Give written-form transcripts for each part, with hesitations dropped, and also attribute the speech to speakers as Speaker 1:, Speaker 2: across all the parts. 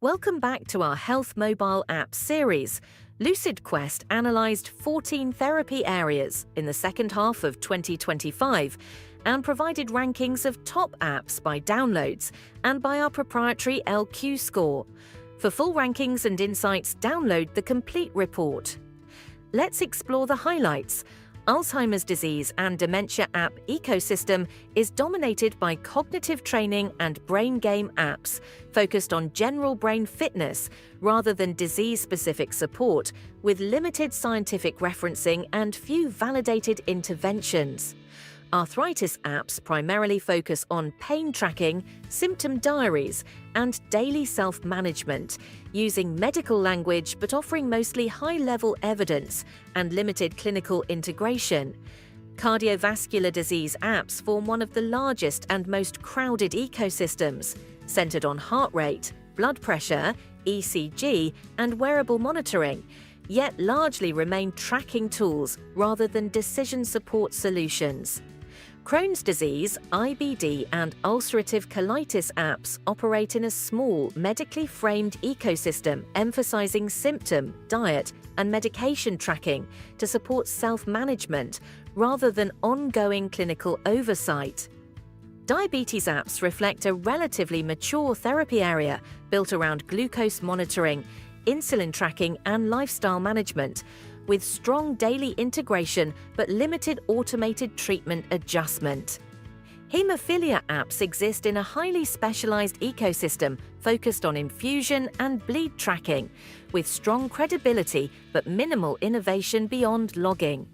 Speaker 1: Welcome back to our Health Mobile app series. LucidQuest analysed 14 therapy areas in the second half of 2025 and provided rankings of top apps by downloads and by our proprietary LQ score. For full rankings and insights, download the complete report. Let's explore the highlights. Alzheimer's disease and dementia app ecosystem is dominated by cognitive training and brain game apps focused on general brain fitness rather than disease-specific support, with limited scientific referencing and few validated interventions. Arthritis apps primarily focus on pain tracking, symptom diaries, and daily self-management, using medical language but offering mostly high-level evidence and limited clinical integration. Cardiovascular disease apps form one of the largest and most crowded ecosystems, centered on heart rate, blood pressure, ECG, and wearable monitoring, yet largely remain tracking tools rather than decision support solutions. Crohn's disease, IBD, and ulcerative colitis apps operate in a small, medically framed ecosystem emphasizing symptom, diet, and medication tracking to support self-management rather than ongoing clinical oversight. Diabetes apps reflect a relatively mature therapy area built around glucose monitoring, insulin tracking, and lifestyle management, with strong daily integration but limited automated treatment adjustment. Hemophilia apps exist in a highly specialized ecosystem focused on infusion and bleed tracking, with strong credibility but minimal innovation beyond logging.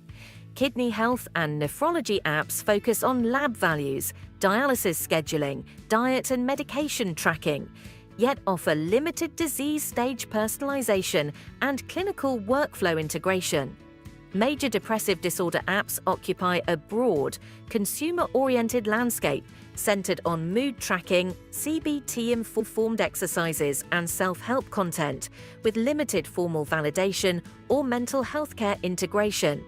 Speaker 1: Kidney health and nephrology apps focus on lab values, dialysis scheduling, diet and medication tracking, yet offer limited disease stage personalization and clinical workflow integration. Major depressive disorder apps occupy a broad, consumer-oriented landscape centered on mood tracking, CBT-informed exercises, and self-help content, with limited formal validation or mental health care integration.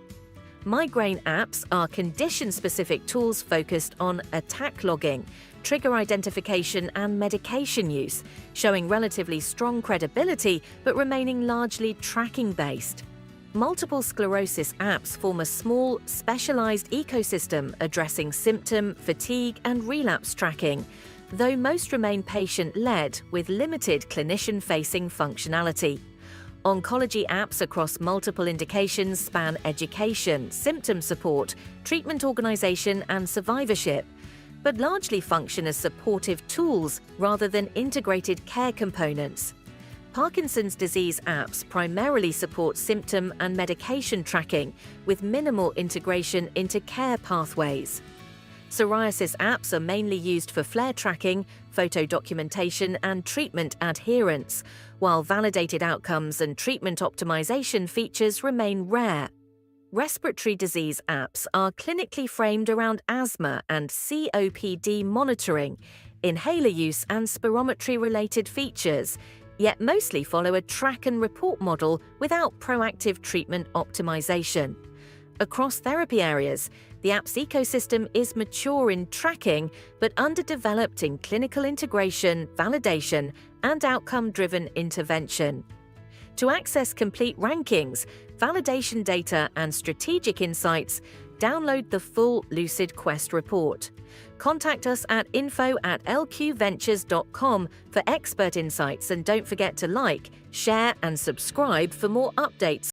Speaker 1: Migraine apps are condition-specific tools focused on attack logging, trigger identification, and medication use, showing relatively strong credibility but remaining largely tracking-based. Multiple sclerosis apps form a small, specialized ecosystem addressing symptom, fatigue, and relapse tracking, though most remain patient-led with limited clinician-facing functionality. Oncology apps across multiple indications span education, symptom support, treatment organization, and survivorship, but largely function as supportive tools rather than integrated care components. Parkinson's disease apps primarily support symptom and medication tracking, with minimal integration into care pathways. Psoriasis apps are mainly used for flare tracking, photo documentation, and treatment adherence, while validated outcomes and treatment optimization features remain rare. Respiratory disease apps are clinically framed around asthma and COPD monitoring, inhaler use, and spirometry-related features, yet mostly follow a track and report model without proactive treatment optimization. Across therapy areas, the app's ecosystem is mature in tracking but underdeveloped in clinical integration, validation, and outcome-driven intervention. To access complete rankings, validation data, and strategic insights, download the full LucidQuest report. Contact us at info@lqventures.com for expert insights, and don't forget to like, share, and subscribe for more updates.